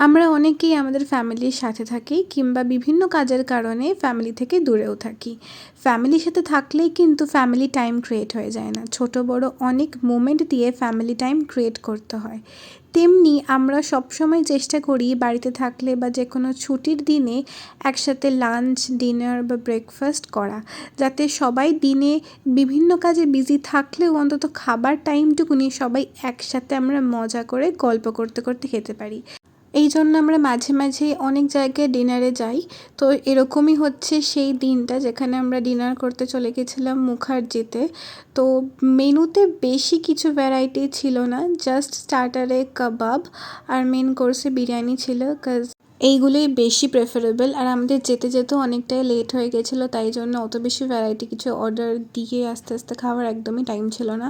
আমরা অনেকেই আমাদের ফ্যামিলির সাথে থাকি কিংবা বিভিন্ন কাজের কারণে ফ্যামিলি থেকে দূরেও থাকি। ফ্যামিলির সাথে থাকলেই কিন্তু ফ্যামিলি টাইম ক্রিয়েট হয়ে যায় না। ছোট বড় অনেক মোমেন্ট দিয়ে ফ্যামিলি টাইম ক্রিয়েট করতে হয়। তেমনি আমরা সবসময় চেষ্টা করি বাড়িতে থাকলে বা যেকোনো ছুটির দিনে একসাথে লাঞ্চ, ডিনার বা ব্রেকফাস্ট করা। যাতে সবাই দিনে বিভিন্ন কাজে বিজি থাকলেও অন্তত খাবার টাইমটুকুনি সবাই একসাথে আমরা মজা করে গল্প করতে করতে খেতে পারি। এই জন্য আমরা মাঝে মাঝে অনেক জায়গায় ডিনারে যাই। তো এরকমই হচ্ছে সেই দিনটা যেখানে আমরা ডিনার করতে চলে গেছিলাম মুখার্জিতে। তো মেনুতে বেশি কিছু ভ্যারাইটি ছিল না, জাস্ট স্টার্টারে কাবাব আর মেন কোর্সে বিরিয়ানি ছিল। এইগুলোই বেশি প্রেফারেবল। আর আমাদের যেতে যেতেও অনেকটাই লেট হয়ে গেছিলো, তাই জন্য অত বেশি ভ্যারাইটি কিছু অর্ডার দিয়ে আস্তে আস্তে খাওয়ার একদমই টাইম ছিল না,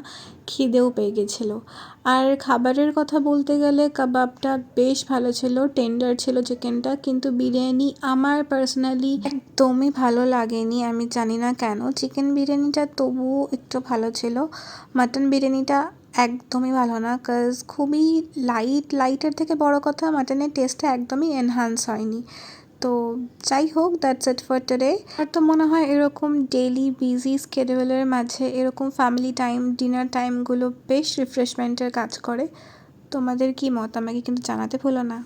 খিদেও পেয়ে গেছিলো। আর খাবারের কথা বলতে গেলে কাবাবটা বেশ ভালো ছিল, টেন্ডার ছিল চিকেনটা, কিন্তু বিরিয়ানি আমার পার্সোনালি একদমই ভালো লাগেনি। আমি জানি না কেন। চিকেন বিরিয়ানিটা তবুও একটু ভালো ছিল, মাটন বিরিয়ানিটা একদমই ভালো না। খুবই লাইটের থেকে বড় কথা মাটনের টেস্টটা একদমই এনহান্স হয়নি। তো যাই হোক, দ্যাটস ইট ফর টুডে। আর তো মনে হয় এরকম ডেইলি বিজি স্কেডিউলের মাঝে এরকম ফ্যামিলি টাইম, ডিনার টাইমগুলো বেশ রিফ্রেশমেন্টের কাজ করে। তোমাদের কি মত আমাকে কিন্তু জানাতে ভুলো না।